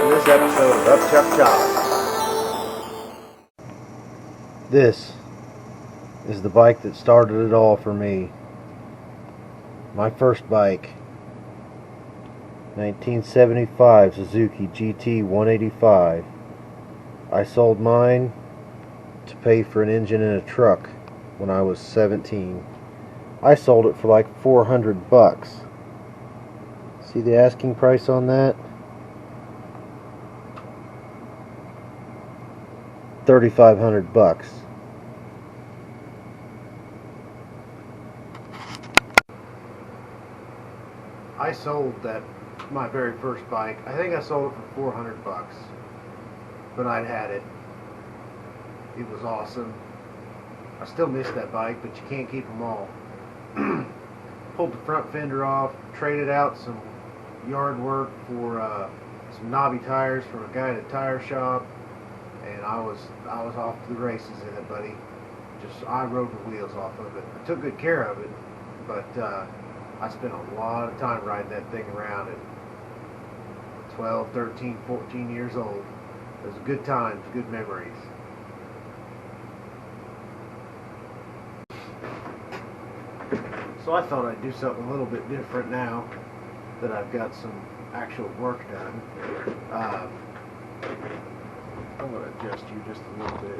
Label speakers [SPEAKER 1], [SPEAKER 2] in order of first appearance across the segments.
[SPEAKER 1] in this episode of Clipchamp.
[SPEAKER 2] This is the bike that started it all for me. My first bike, 1975 Suzuki GT 185. I sold mine to pay for an engine in a truck when I was 17. I sold it for like $400. See the asking price on that? $3,500. I sold my very first bike. I think I sold it for $400, but I'd had it. It was awesome. I still miss that bike, but you can't keep them all. Pulled the front fender off, traded out some yard work for some knobby tires from a guy at a tire shop, and I was off to the races in it, buddy. I rode the wheels off of it. I took good care of it, but I spent a lot of time riding that thing around at 12, 13, 14 years old. It was good times, good memories. So I thought I'd do something a little bit different now that I've got some actual work done. I'm going to adjust you just a little bit.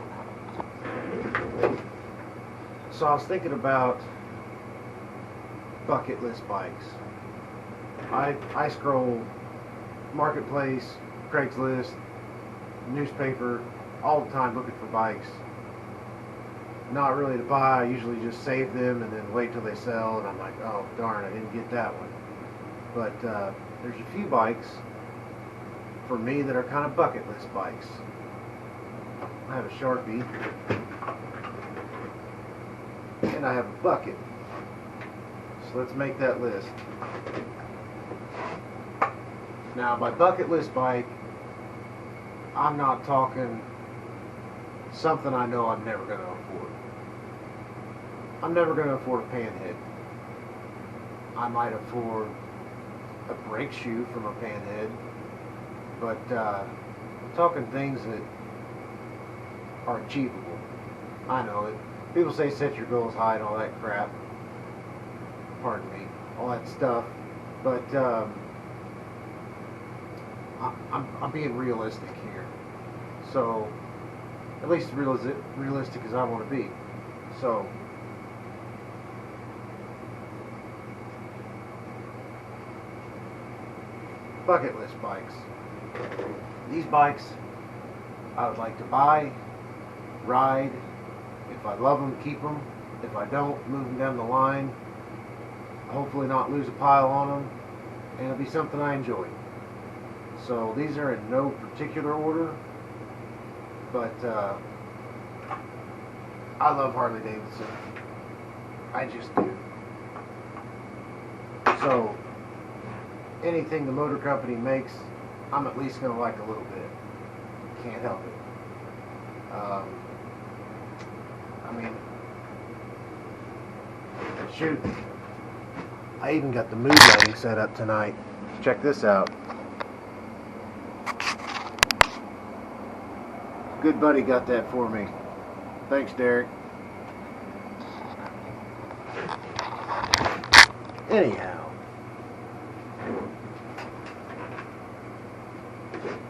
[SPEAKER 2] So I was thinking about bucket list bikes. I scroll Marketplace, Craigslist, newspaper all the time looking for bikes. Not really to buy. I usually just save them and then wait till they sell, and I'm like, oh darn, I didn't get that one. But there's a few bikes for me that are kind of bucket list bikes. I have a Sharpie and I have a bucket. So let's make that list. Now, by bucket list bike, I'm not talking something I know I'm never going to afford. I'm never going to afford a panhead. I might afford a brake shoe from a panhead, but I'm talking things that are achievable. I know it. People say set your goals high and all that crap. Pardon me, all that stuff. But I'm being realistic here. So, at least realistic as I want to be. So, bucket list bikes. These bikes I would like to buy, ride. If I love them, keep them. If I don't, move them down the line. Hopefully not lose a pile on them, and it'll be something I enjoy. So these are in no particular order, but I love Harley Davidson. I just do. So anything the motor company makes, I'm at least going to like a little bit. Can't help it. I mean, shoot, I even got the mood lighting set up tonight. Check this out. Good buddy got that for me. Thanks, Derek. Anyhow,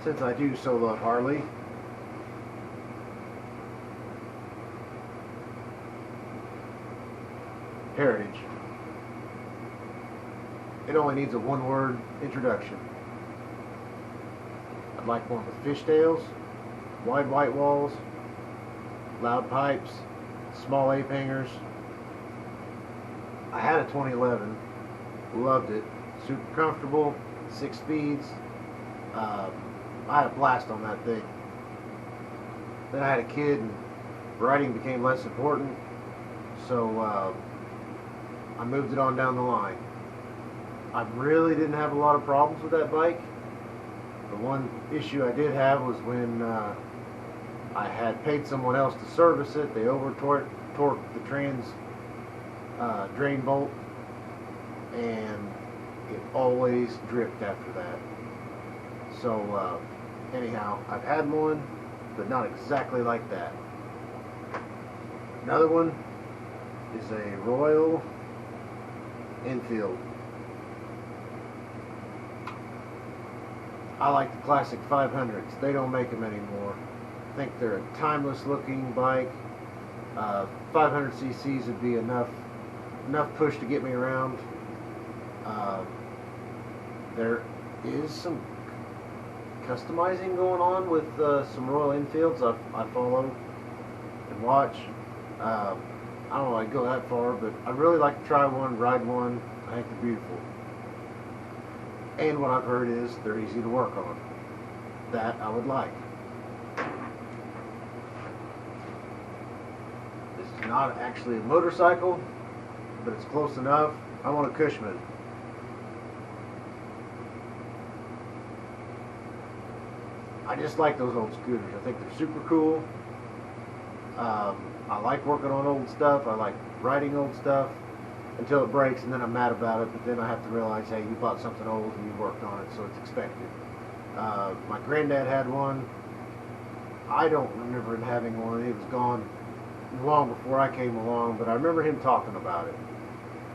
[SPEAKER 2] since I do so love Harley, Heritage. It only needs a one-word introduction. I'd like one with fishtails, wide white walls, loud pipes, small ape hangers. I had a 2011, loved it, super comfortable, 6 speeds. I had a blast on that thing. Then I had a kid and riding became less important, so I moved it on down the line. I really didn't have a lot of problems with that bike. The one issue I did have was when I had paid someone else to service it. They over-torqued the drain bolt, and it always dripped after that. So Anyhow, I've had one, but not exactly like that. Another one is a Royal Enfield. I like the classic 500s. They don't make them anymore. I think they're a timeless looking bike. 500 cc's would be enough push to get me around. There is some customizing going on with some Royal Enfields I follow and watch. I don't know if I'd go that far, but I'd really like to try one, ride one. I think they're beautiful. And what I've heard is they're easy to work on. That I would like. This is not actually a motorcycle, but it's close enough. I want a Cushman. I just like those old scooters. I think they're super cool. I like working on old stuff. I like riding old stuff until it breaks, and then I'm mad about it. But then I have to realize, hey, you bought something old and you worked on it, so it's expected. My granddad had one. I don't remember him having one. It was gone long before I came along, but I remember him talking about it.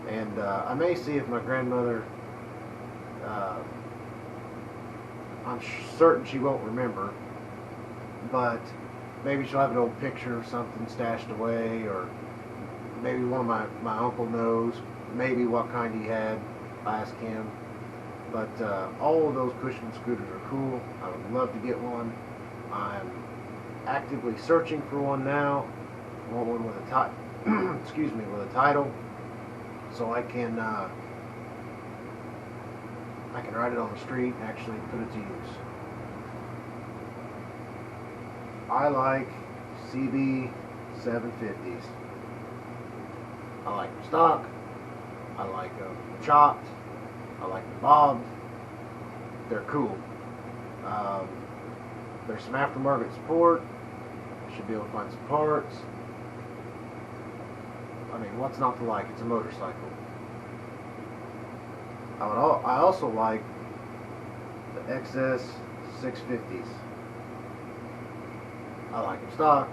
[SPEAKER 2] And I may see if my grandmother, I'm certain she won't remember, but maybe she'll have an old picture or something stashed away, or maybe one of my uncle knows maybe what kind he had. Ask him. But all of those Cushman scooters are cool. I would love to get one. I'm actively searching for one now. I want one with a excuse me, with a title, so I can ride it on the street and actually put it to use. I like CB 750s. I like them stock. I like them chopped. I like them bobbed. They're cool. There's some aftermarket support. I should be able to find some parts. I mean, what's not to like? It's a motorcycle. I also like the XS 650s. I like them stock.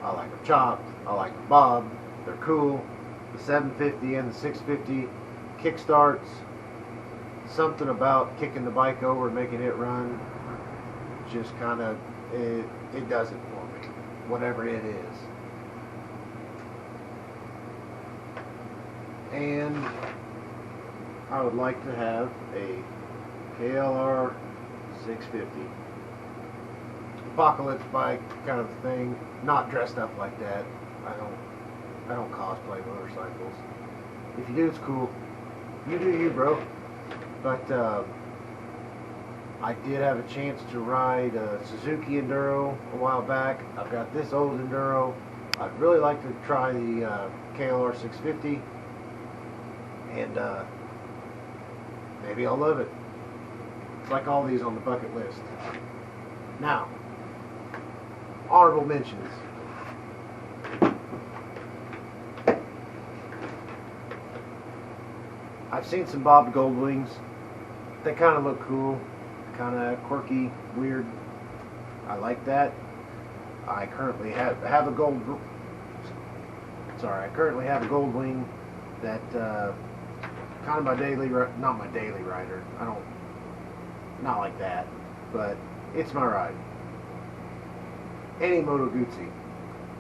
[SPEAKER 2] I like them chopped. I like them bobbed. They're cool. The 750 and the 650 kickstarts. Something about kicking the bike over and making it run just kind of, it does it for me, whatever it is. And I would like to have a KLR 650 apocalypse bike kind of thing, not dressed up like that. I don't cosplay motorcycles. If you do, it's cool. You do you, bro. But I did have a chance to ride a Suzuki Enduro a while back. I've got this old Enduro. I'd really like to try the KLR 650, and maybe I'll love it. It's like all these on the bucket list. Now, honorable mentions. I've seen some bobbed gold wings. They kind of look cool, kind of quirky, weird. I like that. I currently have a gold. Sorry, I currently have a gold wing that kind of my daily, not my daily rider. Not like that, but it's my ride. Any Moto Guzzi.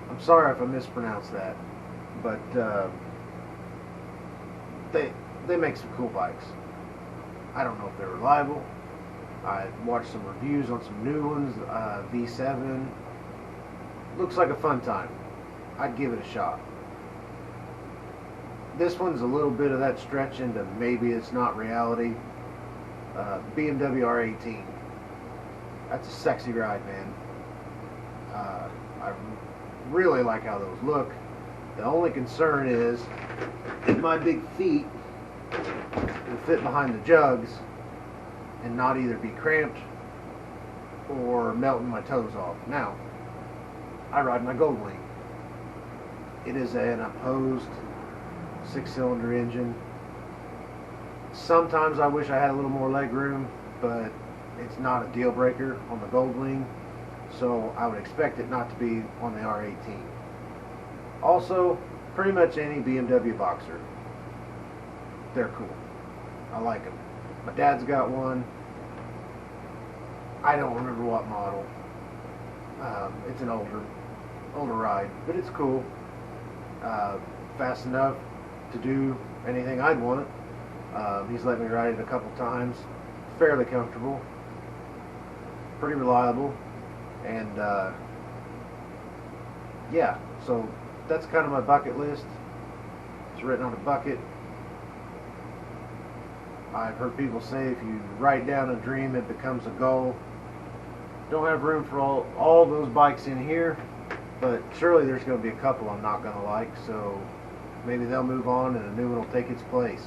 [SPEAKER 2] I'm sorry if I mispronounced that, but they make some cool bikes. I don't know if they're reliable. I watched some reviews on some new ones. V7 looks like a fun time. I'd give it a shot. This one's a little bit of that stretch into maybe it's not reality. BMW R18. That's a sexy ride, man. I really like how those look. The only concern is my big feet will fit behind the jugs and not either be cramped or melting my toes off. Now, I ride my Gold Wing. It is an opposed 6-cylinder engine. Sometimes I wish I had a little more leg room, but it's not a deal breaker on the Goldwing, so I would expect it not to be on the R18. Also, pretty much any BMW Boxer, they're cool. I like them. My dad's got one. I don't remember what model. It's an older ride, but it's cool. Fast enough to do anything I'd want. He's let me ride it a couple times. Fairly comfortable, pretty reliable, and yeah. So that's kind of my bucket list. It's written on a bucket. I've heard people say if you write down a dream, it becomes a goal. Don't have room for all those bikes in here, but surely there's going to be a couple I'm not going to like, so maybe they'll move on and a new one will take its place.